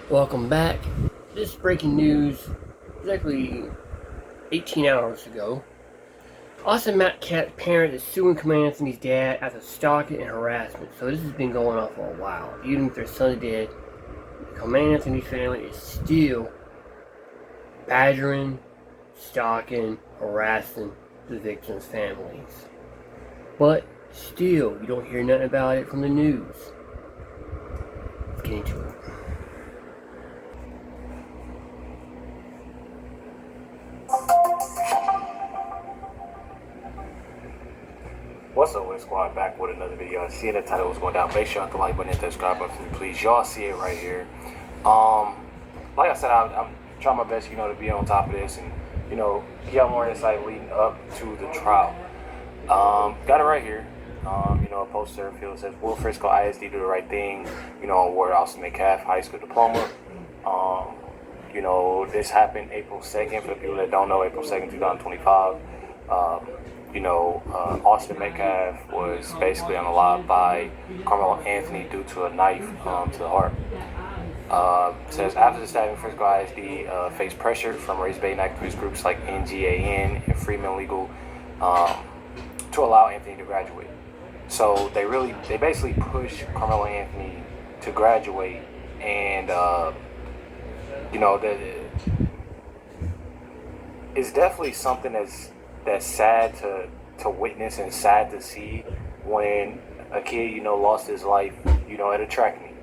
Welcome back. This breaking news exactly 18 hours ago. Austin Matt Cat's parent is suing Carmelo Anthony's dad after stalking and harassment. So this has been going on for a while. Even if their son is dead, Carmelo Anthony's family is still badgering, stalking, harassing the victims' families. But still, you don't hear nothing about it from the news. Let's get into it. What's up, Win Squad? Back with another video. Seeing the title was going down. Make sure you hit the like button and subscribe button for me, please. Y'all see it right here. Like I said, I'm trying my best, to be on top of this and, get more insight leading up to the trial. Got it right here. A poster field says, "Will Frisco ISD do the right thing?" Award Austin Metcalf High School diploma. This happened April 2nd. For the people that don't know, April 2nd, 2025. Austin Metcalf was basically unalived by Carmelo Anthony due to a knife to the heart. Says after the stabbing, Frisco ISD faced pressure from race-baiting activist groups like NGAN and Freeman Legal to allow Anthony to graduate. So they basically pushed Carmelo Anthony to graduate, and it's definitely something that's sad to witness and sad to see when a kid, lost his life, at a track meet,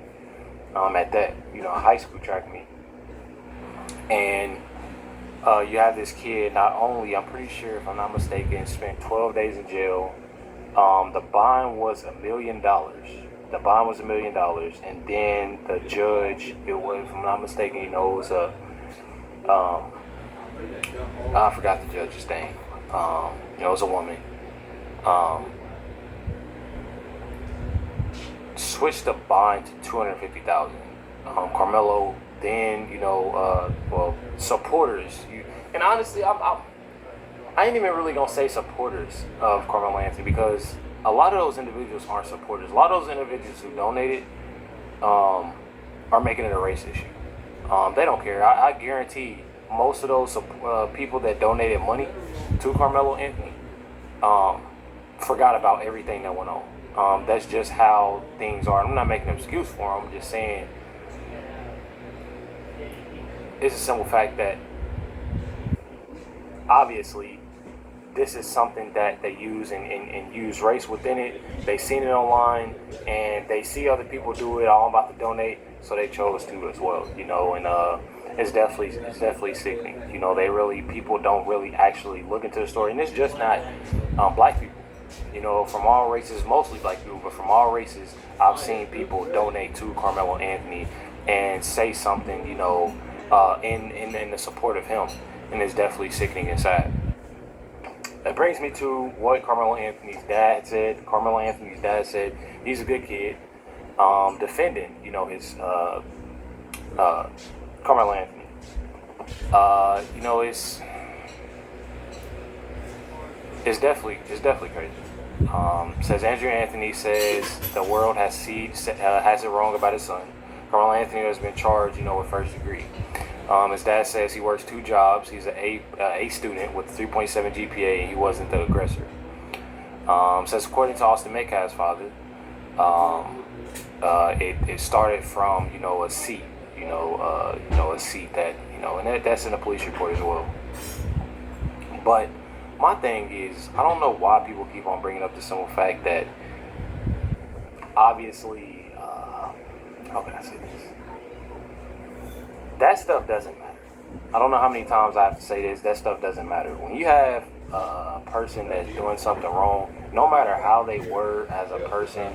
at that, a high school track meet. And you have this kid, not only, I'm pretty sure, if I'm not mistaken, spent 12 days in jail. The bond was $1 million. The bond was $1 million. And then the judge, it was, if I'm not mistaken, it was I forgot the judge's name. It was a woman. Switched the bond to $250,000. Carmelo then, supporters. And honestly, I ain't even really gonna say supporters of Carmelo Anthony, because a lot of those individuals aren't supporters. A lot of those individuals who donated are making it a race issue. They don't care. I guarantee most of those people that donated money to Carmelo Anthony forgot about everything that went on. That's just how things are. I'm not making an excuse for them. I'm just saying it's a simple fact that obviously this is something that they use and use race within it. They seen it online and they see other people do it. I'm about to donate, so they chose to as well. And it's definitely sickening. People don't really actually look into the story, and it's just not black people. From all races, mostly black people, but from all races, I've seen people donate to Carmelo Anthony and say something, in the support of him, and it's definitely sickening and sad. That brings me to what Carmelo Anthony's dad said. Carmelo Anthony's dad said he's a good kid, defending, his Carmelo Anthony. It's definitely crazy. Says Andrew Anthony says the world has it wrong about his son. Carmelo Anthony has been charged, with first degree. His dad says he works 2 jobs. He's an A student with 3.7 GPA, and he wasn't the aggressor. Says according to Austin Metcalf's father, it started from a seat, a seat that and that's in the police report as well. But my thing is, I don't know why people keep on bringing up the simple fact that obviously, how can I say this? That stuff doesn't matter. I don't know how many times I have to say this. That stuff doesn't matter. When you have a person that's doing something wrong, no matter how they were as a person,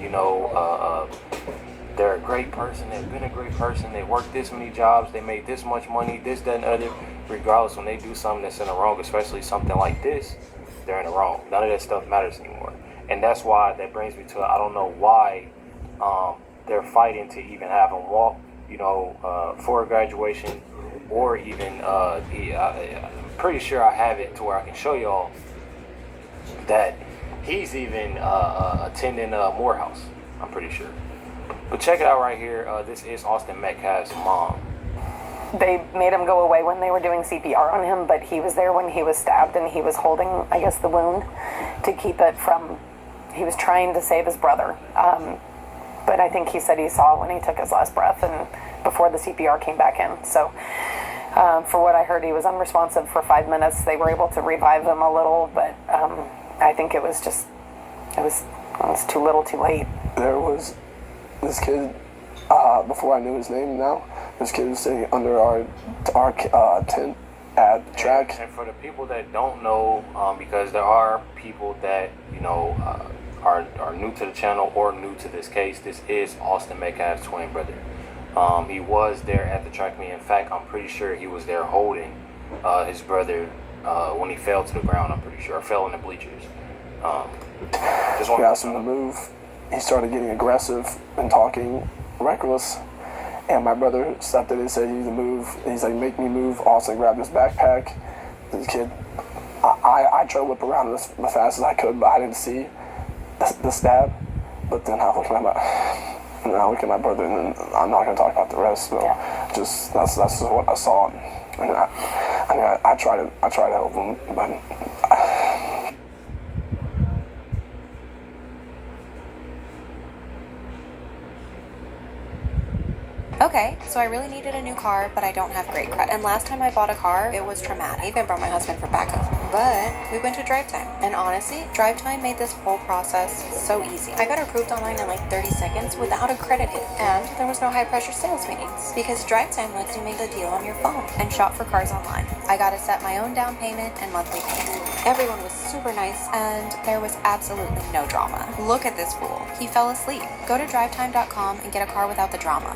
they're a great person. They've been a great person. They worked this many jobs. They made this much money, this, that, and other. Regardless, when they do something that's in the wrong, especially something like this, they're in the wrong. None of that stuff matters anymore. And that's why that brings me to, I don't know why they're fighting to even have him walk, for graduation, or even, I'm pretty sure I have it to where I can show y'all that he's even attending Morehouse. I'm pretty sure. But check it out right here. This is Austin Metcalf's mom. they made him go away when they were doing CPR on him, but he was there when he was stabbed, and he was holding, I guess, the wound to keep it from, he was trying to save his brother. But I think he said he saw when he took his last breath and before the CPR came back in. So for what I heard, he was unresponsive for 5 minutes. They were able to revive him a little, but I think it was too little too late. There was this kid, before I knew his name now, this kid was sitting under our tent at the track. And for the people that don't know, because there are people that, you know, are new to the channel or new to this case, this is Austin Metcalf's twin brother. He was there at the track meet. In fact, I'm pretty sure he was there holding his brother when he fell to the ground, I'm pretty sure, or fell in the bleachers. Just we asked him to move. He started getting aggressive and talking reckless. And my brother stepped in and said he needed to move. And he's like, make me move. Austin grabbed his backpack. The kid, I tried to whip around as fast as I could, but I didn't see the stab. But then I look at my brother, and then I'm not going to talk about the rest. So just that's just what I saw. And I try to help him, but. Okay, so I really needed a new car, but I don't have great credit. And last time I bought a car, it was traumatic. I even brought my husband for backup. But we went to Drive Time. And honestly, Drive Time made this whole process so easy. I got approved online in like 30 seconds without a credit hit. And there was no high pressure sales meetings. Because Drive Time lets you make the deal on your phone and shop for cars online. I got to set my own down payment and monthly payment. Everyone was super nice, and there was absolutely no drama. Look at this fool. He fell asleep. Go to drivetime.com and get a car without the drama.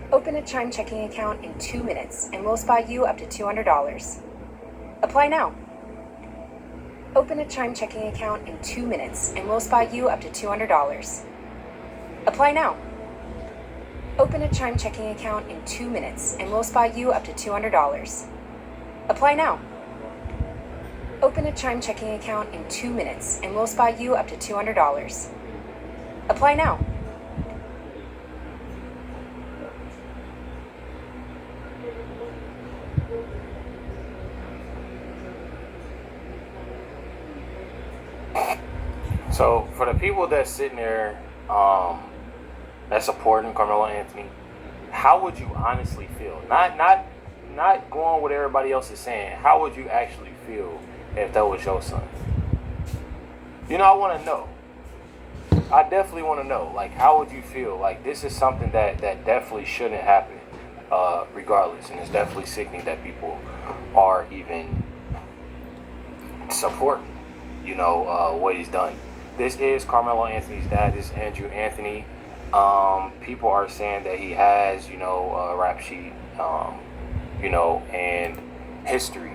Open a Chime checking account in 2 minutes and we'll spot you up to $200. Apply now. Open a Chime checking account in 2 minutes and we'll spot you up to $200. Apply now. Open a Chime checking account in 2 minutes and we'll spot you up to $200. Apply now. Open a Chime checking account in 2 minutes and we'll spot you up to $200. Apply now. So for the people that's sitting there, that's supporting Carmelo Anthony, how would you honestly feel? Not going with everybody else is saying. How would you actually feel if that was your son? You know, I want to know. I definitely want to know. Like, how would you feel? Like, this is something that definitely shouldn't happen, regardless, and it's definitely sickening that people are even supporting, you know, what he's done. This is Carmelo Anthony's dad. This is Andrew Anthony. People are saying that he has, you know, a rap sheet, you know, and history.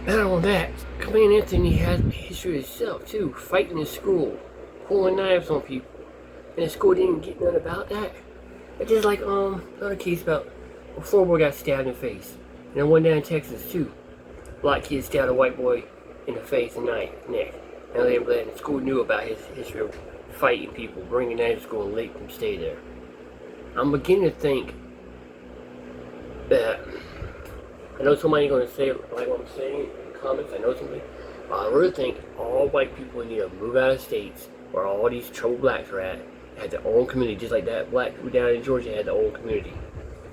Not only that, Carmelo Anthony has a history himself too, fighting in school, pulling knives on people, and the school didn't get nothing about that. It's just like another case about a 4-boy got stabbed in the face, and then one down in Texas too. Black kid stabbed a white boy in the face and neck. And the school knew about his history of fighting people, bringing knives to school and letting them stay there. I'm beginning to think that, I know somebody's going to say, like what I'm saying in the comments, I know something, but I really think all white people need to move out of states where all these troubled blacks are at, have their own community, just like that black people down in Georgia had their own community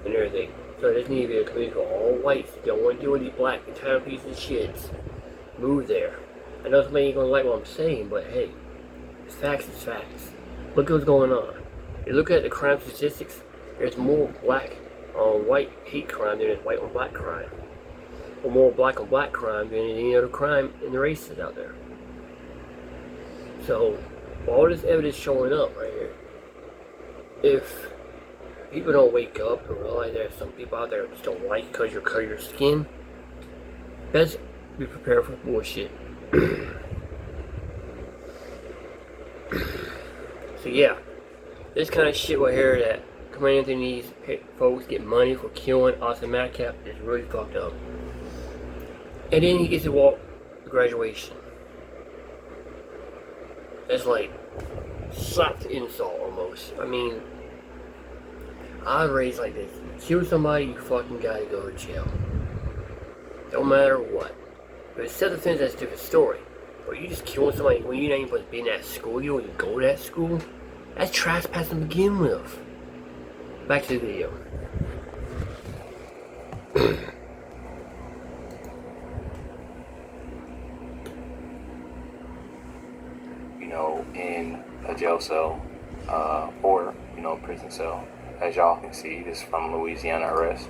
and everything. So there needs to be a community for all whites. If you don't want to deal with these black entire pieces of shits, move there. I know somebody ain't gonna like what I'm saying, but hey, it's facts is facts. Look at what's going on. You look at the crime statistics, there's more black on white hate crime than there's white on black crime. Or more black on black crime than any other crime in the races out there. So, all this evidence showing up right here, if people don't wake up and realize there's some people out there that just don't like because you color your skin, best be prepared for bullshit. So yeah, this kind of shit right here that Carmelo Anthony's folks get money for killing Austin Metcalf is really fucked up. And then he gets to walk the graduation. It's like slap to insult almost. I mean, I was raised like this. You kill somebody, you fucking gotta go to jail. Don't matter what. If it's self-defense, that's a different story. But you just killing somebody when you're not even supposed to be in that school, you don't even go to that school, that's trespassing to begin with. Back to the video. You know, in a jail cell, or, you know, prison cell. As y'all can see, this is from Louisiana arrest.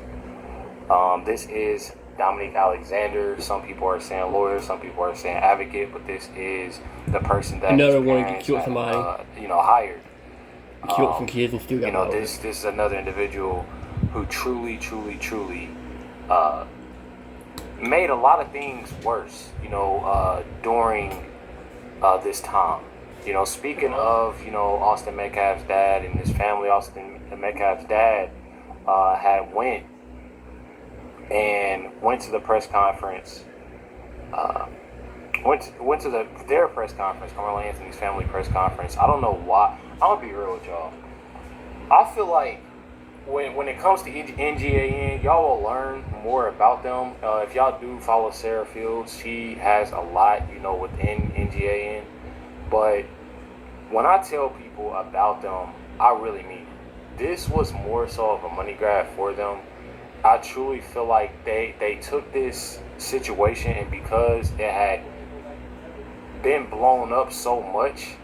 This is Dominique Alexander. Some people are saying lawyer, some people are saying advocate, but this is the person that another his one who parents killed had, somebody. you know, hired. He killed some kids and still got You know, away with this is another individual who truly made a lot of things worse, you know, during this time. You know, speaking of, you know, Austin Metcalf's dad and his family, Austin Metcalf's dad had went to the press conference, went to their press conference, Carmelo Anthony's family press conference. I don't know why. I'm gonna be real with y'all. I feel like when it comes to NGAN, y'all will learn more about them. If y'all do follow Sarah Fields, she has a lot, you know, within NGAN. But when I tell people about them, I really mean it. This was more so of a money grab for them. I truly feel like they took this situation, and because it had been blown up so much,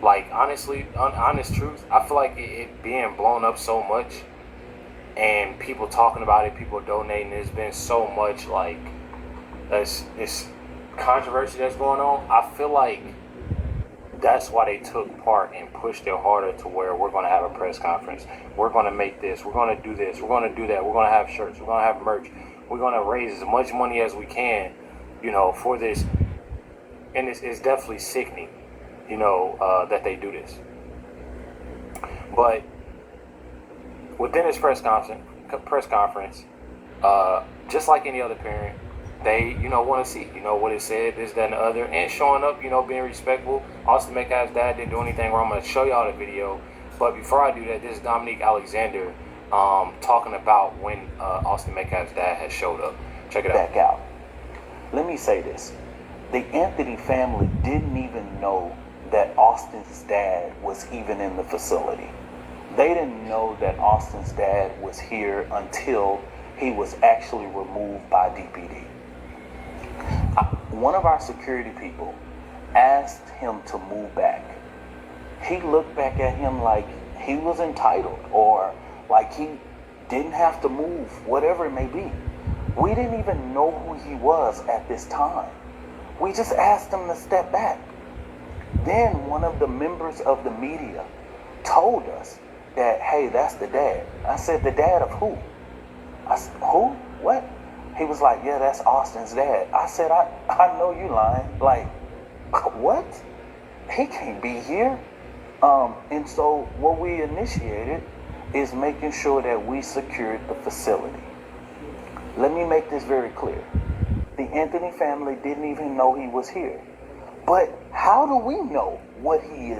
like, honestly, honest truth, I feel like it being blown up so much and people talking about it, people donating, there's been so much, like, this controversy that's going on. I feel like that's why they took part and pushed it harder to where we're going to have a press conference. We're going to make this. We're going to do this. We're going to do that. We're going to have shirts. We're going to have merch. We're going to raise as much money as we can, you know, for this. And it's definitely sickening, you know, that they do this. But within this press conference, just like any other parent, they, you know, want to see, you know, what it said, this, that, and the other, and showing up, you know, being respectful. Austin Metcalf's dad didn't do anything wrong. I'm going to show y'all the video. But before I do that, this is Dominique Alexander talking about when Austin Metcalf's dad has showed up. Check it out. Back out. Let me say this. The Anthony family didn't even know that Austin's dad was even in the facility. They didn't know that Austin's dad was here until he was actually removed by DPD. One of our security people asked him to move back. He looked back at him like he was entitled, or like he didn't have to move, whatever it may be. We didn't even know who he was at this time. We just asked him to step back. Then one of the members of the media told us that, hey, that's the dad. I said, the dad of who? I said, who? What? He was like, yeah, that's Austin's dad. I said, I know you lying. Like, what? He can't be here. And so what we initiated is making sure that we secured the facility. Let me make this very clear. The Anthony family didn't even know he was here. But how do we know what he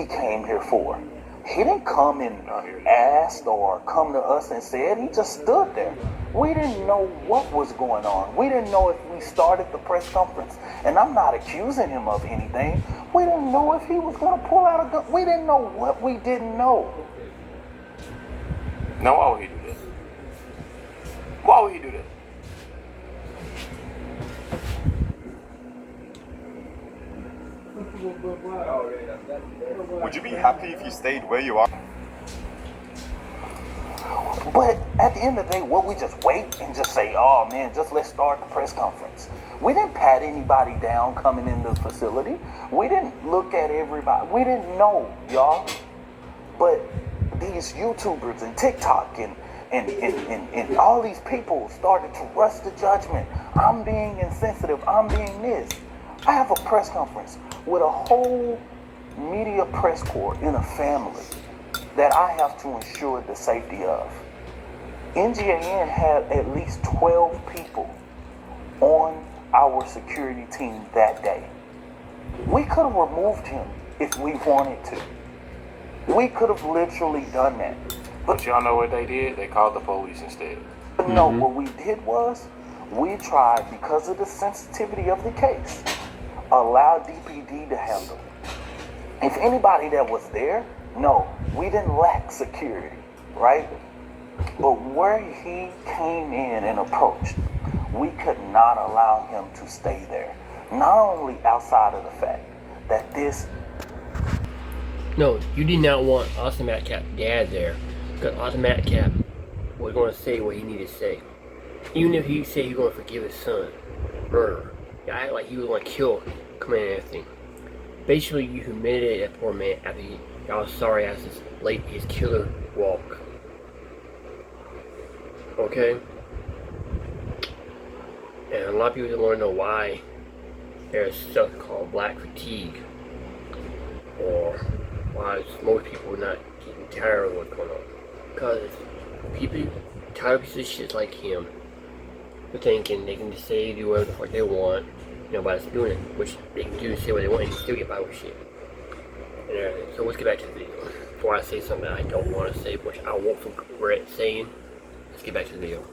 came here for? He didn't come and asked or come to us and said. He just stood there. We didn't know what was going on. We didn't know if we started the press conference. And I'm not accusing him of anything. We didn't know if he was going to pull out a gun. We didn't know what we didn't know. Now, why would he do this? Why would he do this? Would you be happy if you stayed where you are? But at the end of the day, will we just wait and just say, oh man, just let's start the press conference? We didn't pat anybody down coming into the facility. We didn't look at everybody. We didn't know, y'all. But these YouTubers and TikTok and all these people started to rush to judgment. I'm being insensitive. I'm being this. I have a press conference with a whole media press corps in a family that I have to ensure the safety of. NGAN had at least 12 people on our security team that day. We could have removed him if we wanted to. We could have literally done that. But y'all know what they did? They called the police instead. But no, what we did was, we tried, because of the sensitivity of the case, allow DPD to handle it. If anybody that was there, no, we didn't lack security, right? But where he came in and approached, we could not allow him to stay there. Not only outside of the fact that this... No, you did not want Austin Metcalf's dad there, because Austin Metcalf was going to say what he needed to say. Even if he said he was going to forgive his son, murder. You act like he was going to kill Commander Anthony. Basically, you humiliated that poor man after y'all was sorry as his killer walk. Okay? And a lot of people don't want to know why there's stuff called black fatigue, or why most people are not getting tired of what's going on. Because people, tired pieces of shit like him, are thinking they can just say, do whatever the fuck they want, nobody's doing it, which they can do and say what they want and still get by with shit. And everything. So let's get back to the video. Before I say something that I don't want to say, which I won't regret saying, let's get back to the video.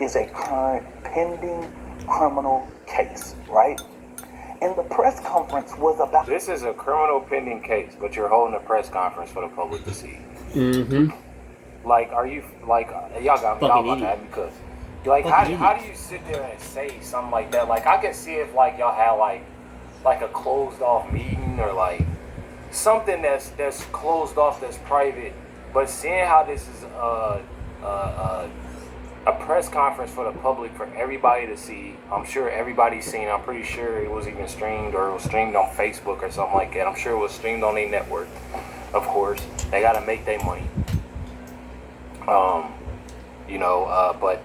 is a current pending criminal case, right? And the press conference was about... This is a criminal pending case, but you're holding a press conference for the public to see. Mm-hmm. Like, are you, like, y'all got me all about that because, like, how do you sit there and say something like that? Like, I can see if, like, y'all had, like a closed off meeting or, like, something that's closed off, that's private, but seeing how this is a press conference for the public, for everybody to see. I'm sure everybody's seen. I'm pretty sure it was even streamed, or it was streamed on Facebook or something like that. I'm sure it was streamed on their network. Of course, they got to make their money. But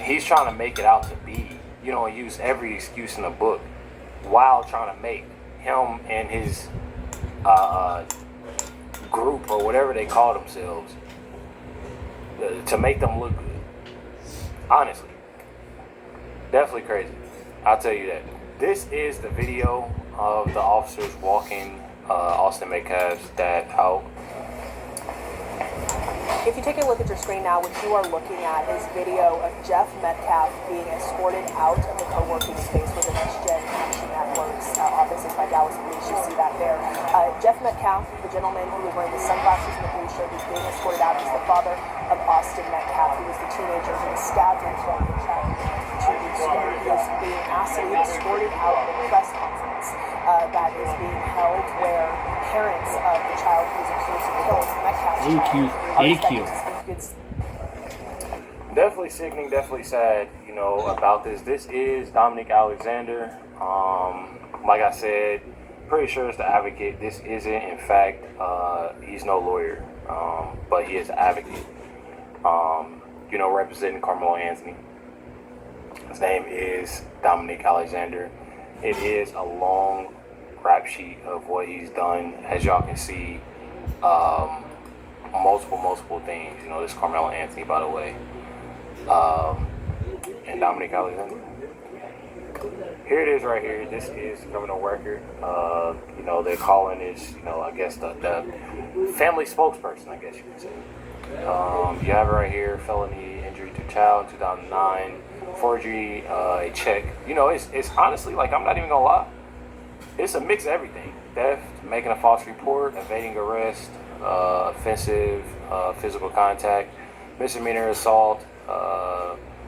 he's trying to make it out to be, use every excuse in the book while trying to make him and his group, or whatever they call themselves, to make them look good. Honestly, definitely crazy. I'll tell you that. This is the video of the officers walking Austin Metcalf's dad out. If you take a look at your screen now, what you are looking at is video of Jeff Metcalf being escorted out of the co-working space within NextGen Action Networks offices by Dallas Police. You see that there. Jeff Metcalf, the gentleman who was wearing the sunglasses and the blue shirt, who's being escorted out, is the father of Austin Metcalf, who was the teenager who was stabbed and killed in child. He is being asked to be escorted out of the press conference that is being held, where parents of the child who is accused of killing Metcalf's Definitely sickening, definitely sad, about this. This is Dominic Alexander. Like I said, pretty sure it's the advocate. This isn't, in fact, he's no lawyer, but he is an advocate, representing Carmelo Anthony. His name is Dominic Alexander. It is a long rap sheet of what he's done. As y'all can see, multiple things. This is Carmelo Anthony, by the way, and Dominic Alexander. Here it is right here. This is the criminal record. They're calling this, I guess the family spokesperson, I guess you could say. You have it right here: felony injury to child, 2009, forgery, a check. It's honestly, like, I'm not even gonna lie, it's a mix of everything: theft, making a false report, evading arrest, offensive physical contact, misdemeanor assault,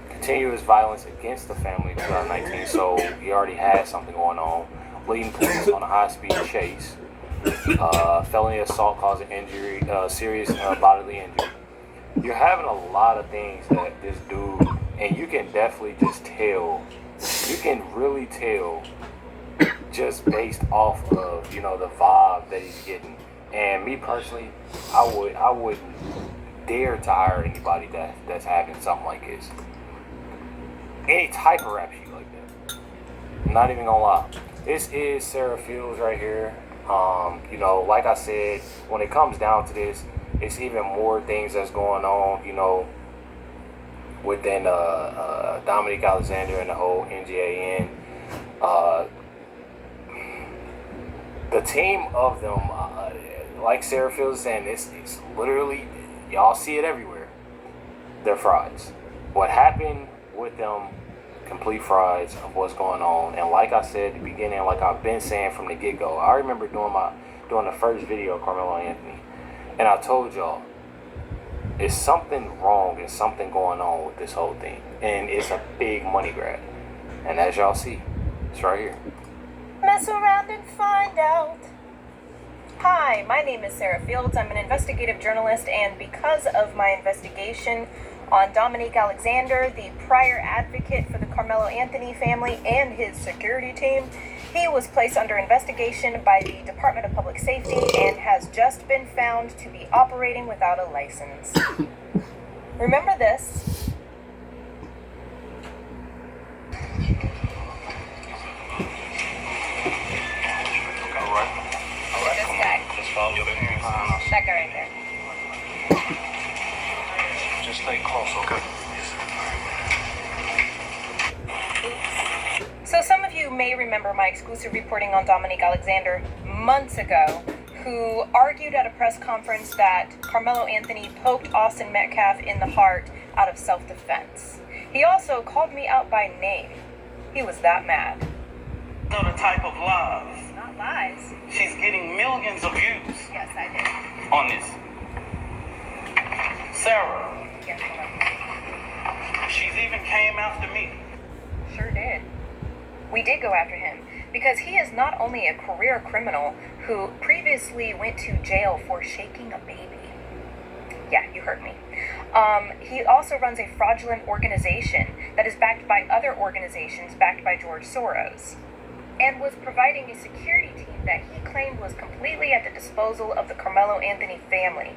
continuous violence against the family, 2019. So he already had something going on. Leading police on a high-speed chase, felony assault causing injury, serious bodily injury. You're having a lot of things that this dude, and you can definitely just tell. You can really tell, just based off of the vibe that he's getting. And me personally, I wouldn't dare to hire anybody that's having something like this. Any type of rap sheet like that. I'm not even gonna lie. This is Sarah Fields right here. Like I said, when it comes down to this, it's even more things that's going on, you know, within Dominique Alexander and the whole NGAN. The team of them, like Sarah Fields saying, it's literally, y'all see it everywhere. They're frauds. What happened with them, complete frauds of what's going on. And like I said at the beginning, like I've been saying from the get-go, I remember doing the first video of Carmelo Anthony, and I told y'all, it's something wrong and something going on with this whole thing. And it's a big money grab. And as y'all see, it's right here. Mess around and find out. Hi, my name is Sarah Fields. I'm an investigative journalist, and because of my investigation on Dominique Alexander, the prior advocate for the Carmelo Anthony family and his security team, he was placed under investigation by the Department of Public Safety and has just been found to be operating without a license. Remember this. That guy right there. Just stay close, okay? Oops. So some of you may remember my exclusive reporting on Dominique Alexander months ago, who argued at a press conference that Carmelo Anthony poked Austin Metcalf in the heart out of self-defense. He also called me out by name. He was that mad. Know the type of lies. Not lies. She's getting millions of views. Yes, I did. On this. Sarah. Yes, hold on. She's even came after me. Sure did. We did go after him because he is not only a career criminal who previously went to jail for shaking a baby. Yeah, you heard me. He also runs a fraudulent organization that is backed by other organizations backed by George Soros, and was providing a security team that he claimed was completely at the disposal of the Carmelo Anthony family.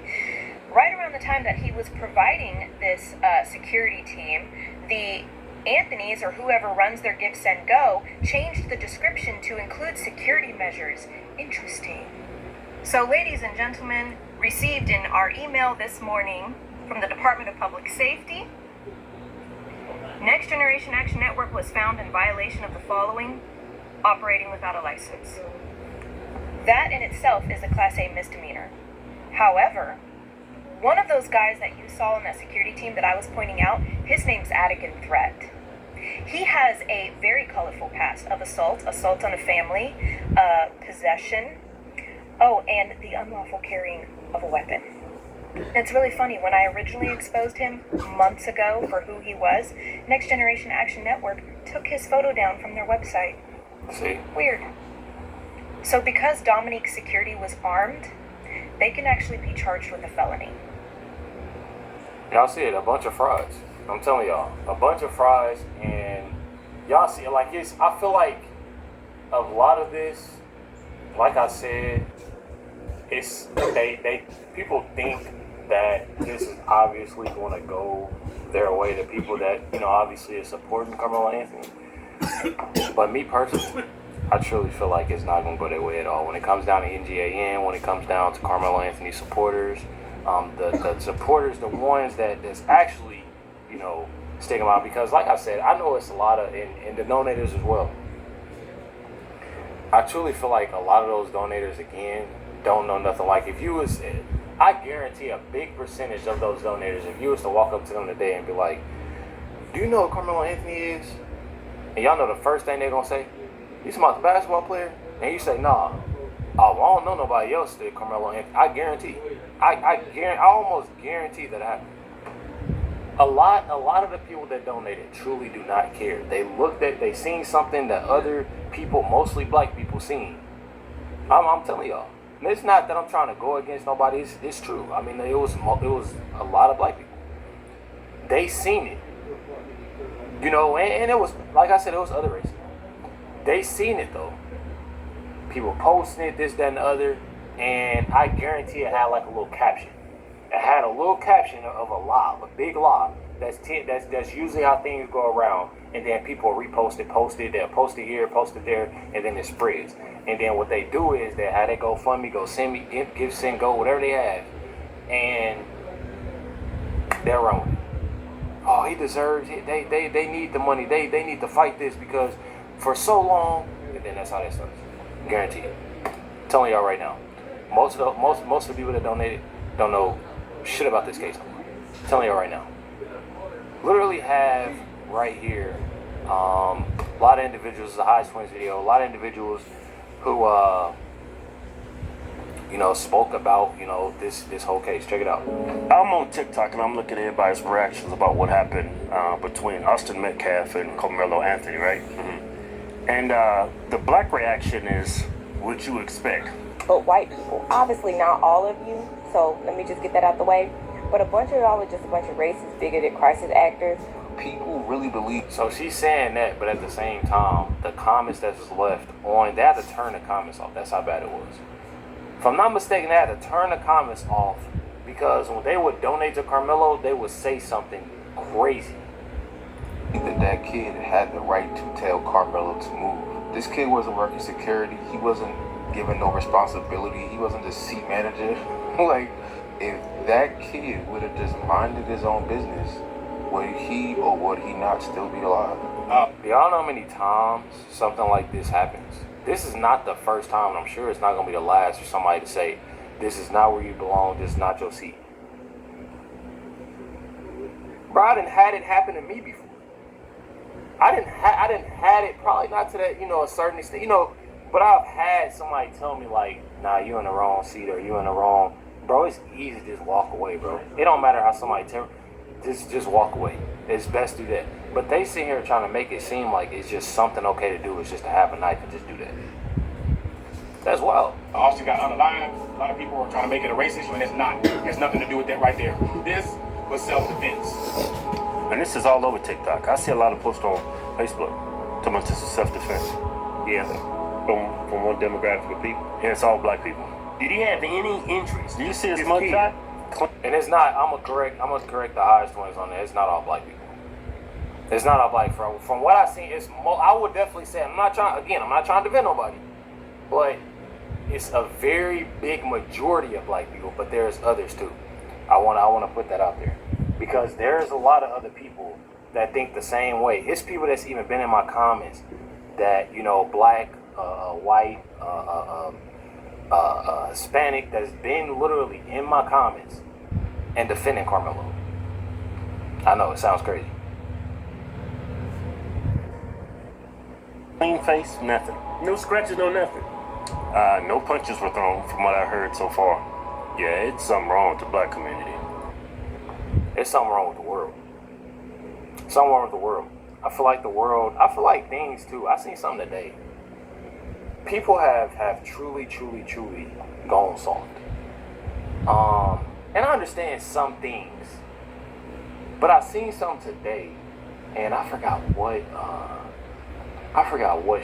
Right around the time that he was providing this security team, the Anthonys, or whoever runs their Give, Send, Go, changed the description to include security measures. Interesting. So, ladies and gentlemen, received in our email this morning from the Department of Public Safety, Next Generation Action Network was found in violation of the following: operating without a license. That in itself is a Class A misdemeanor. However, one of those guys that you saw in that security team that I was pointing out, his name's Adigan Threat. He has a very colorful past of assault on a family, possession, and the unlawful carrying of a weapon. It's really funny, when I originally exposed him months ago for who he was, Next Generation Action Network took his photo down from their website. See? Weird. So because Dominique's security was armed, they can actually be charged with a felony. Y'all see it, a bunch of frauds. I'm telling y'all, a bunch of frauds, and y'all see it, like I feel like a lot of this, like I said, it's people think that this is obviously going to go their way, the people that, obviously are supporting Carmelo Anthony. But me personally, I truly feel like it's not going to go their way at all. When it comes down to NGAN, when it comes down to Carmelo Anthony supporters, the supporters, the ones that's actually, stick them out, because like I said, I know it's a lot of, and the donators as well. I truly feel like a lot of those donators, again, don't know nothing. Like I guarantee a big percentage of those donators, if you was to walk up to them today and be like, do you know who Carmelo Anthony is? And y'all know the first thing they're going to say, you talking about the basketball player? And you say, nah. Oh, well, I don't know nobody else that Carmelo Anthony. I guarantee. I almost guarantee that happened. A lot of the people that donated truly do not care. They seen something that other people, mostly black people, seen. I'm telling y'all. And it's not that I'm trying to go against nobody. It's true. I mean, it was a lot of black people. They seen it. And it was, like I said, it was other races. They seen it though. People posting it, this, that, and the other, and I guarantee it had like a little caption. It had a little caption of a lie, a big lie. That's usually how things go around, and then people repost it, they'll post it here, post it there, and then it spreads. And then what they do is they have their GoFundMe, Give, Send, Go, whatever they have. and they're wrong. Oh, he deserves it. They need the money. They need to fight this because for so long, and then that's how that starts. Guaranteed. I'm telling y'all right now, most of the people that donated don't know shit about this case no more. I'm telling y'all right now. Literally have right here a lot of individuals, the Hodge Twins video, a lot of individuals who spoke about this whole case. Check it out. I'm on TikTok and I'm looking at everybody's reactions about what happened between Austin Metcalf and Carmelo Anthony, right? Mm-hmm. And the black reaction is what you expect. But white people, obviously not all of you, so let me just get that out the way. But a bunch of y'all are just a bunch of racist, bigoted crisis actors. People really believe. So she's saying that, but at the same time, the comments that was left on, they had to turn the comments off. That's how bad it was. If I'm not mistaken, they had to turn the comments off because when they would donate to Carmelo, they would say something crazy. That kid had the right to tell Carmelo to move. This kid wasn't working security. He wasn't given no responsibility. He wasn't the seat manager. Like, if that kid would have just minded his own business, would he or would he not still be alive? Do y'all know how many times something like this happens? This is not the first time, and I'm sure it's not going to be the last for somebody to say, this is not where you belong, this is not your seat. Bro, I done had it happen to me before. I didn't had it, probably not to that, a certain extent, but I've had somebody tell me like, nah, you in the wrong seat or you in the wrong. Bro, it's easy to just walk away, bro. It don't matter how somebody just walk away. It's best to do that. But they sit here trying to make it seem like it's just something okay to do. It's just to have a knife and just do that. That's wild. Austin got underlined. A lot of people are trying to make it a race issue, and it's not. It has nothing to do with that right there. This was self-defense. And this is all over TikTok. I see a lot of posts on Facebook talking about this is self-defense. Yeah, from one demographic of people. Yeah, it's all black people. Did he have any interest? Do you see his mugshot? And it's not. I'm gonna correct the Hodge Twins on that. It's not all black people. It's not all black. From what I've seen, I would definitely say I'm not trying to defend nobody, but it's a very big majority of black people. But there's others too. I want to put that out there because there's a lot of other people that think the same way. It's people that's even been in my comments that black, white, Hispanic that's been literally in my comments and defending Carmelo. I know it sounds crazy. Clean face, nothing. No scratches, no nothing. No punches were thrown from what I heard so far. Yeah, it's something wrong with the black community. It's something wrong with the world. Something wrong with the world. I feel like things too. I seen something today. People have truly gone soft. And I understand some things. But I seen something today and I forgot what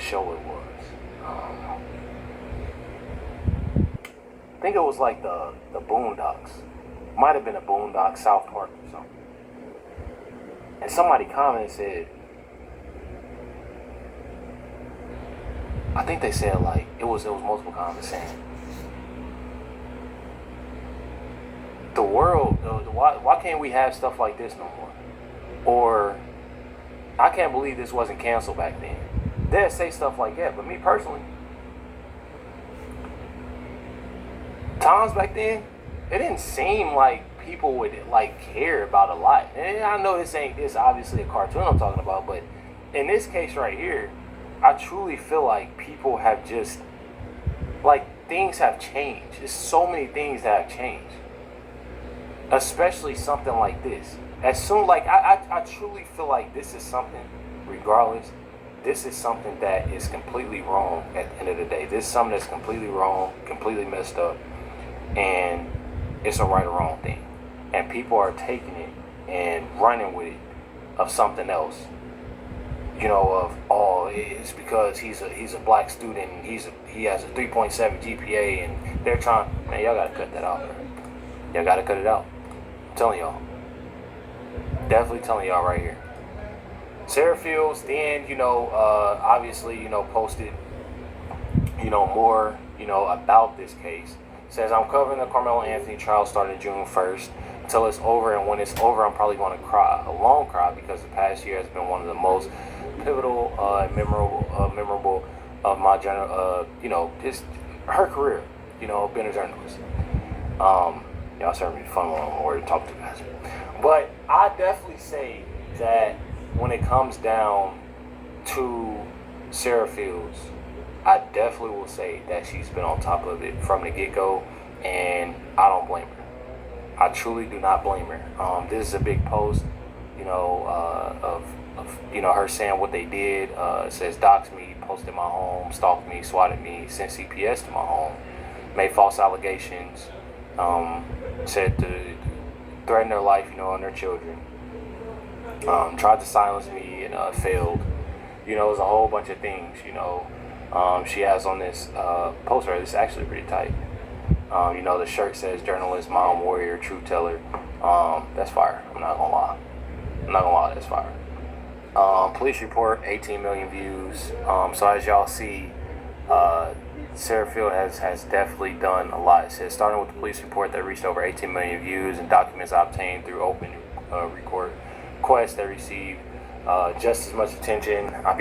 show it was. I think it was like the Boondocks. Might have been a Boondocks, South Park or something. And somebody commented and said, I think they said like it was multiple comments saying the world, why can't we have stuff like this no more? Or I can't believe this wasn't canceled back then. They'd say stuff like that, but me personally, times back then, it didn't seem like people would like care about a lot. And I know this obviously a cartoon I'm talking about, but in this case right here, I truly feel like people have just, like, things have changed. There's so many things that have changed. Especially something like this. As soon, like, I truly feel like this is something, regardless, this is something that is completely wrong at the end of the day. This is something that's completely wrong, completely messed up, and it's a right or wrong thing. And people are taking it and running with it of something else. It's because he's a black student and he has a 3.7 GPA and they're trying, man, y'all gotta cut that out, man. Y'all gotta cut it out. I'm telling y'all. Definitely telling y'all right here. Sarah Fields then, obviously, posted, more, about this case. Says, I'm covering the Carmelo Anthony trial starting June 1st until it's over, and when it's over, I'm probably going to cry, a long cry, because the past year has been one of the most pivotal and memorable of my just her career, being a journalist. Y'all certainly fun one to talk to guys. But I definitely say that when it comes down to Sarah Fields, I definitely will say that she's been on top of it from the get-go, and I don't blame her. I truly do not blame her. This is a big post, of her saying what they did. It says, doxed me, posted my home, stalked me, swatted me, sent CPS to my home, made false allegations, said to threaten their life, and their children. Tried to silence me and failed. It was a whole bunch of things, she has on this poster. It's actually pretty tight. The shirt says journalist, mom, warrior, truth teller. That's fire. I'm not gonna lie, that's fire. Police report, 18 million views. So as y'all see, Sarah Field has definitely done a lot. It says, starting with the police report that reached over 18 million views and documents obtained through open requests that received just as much attention. I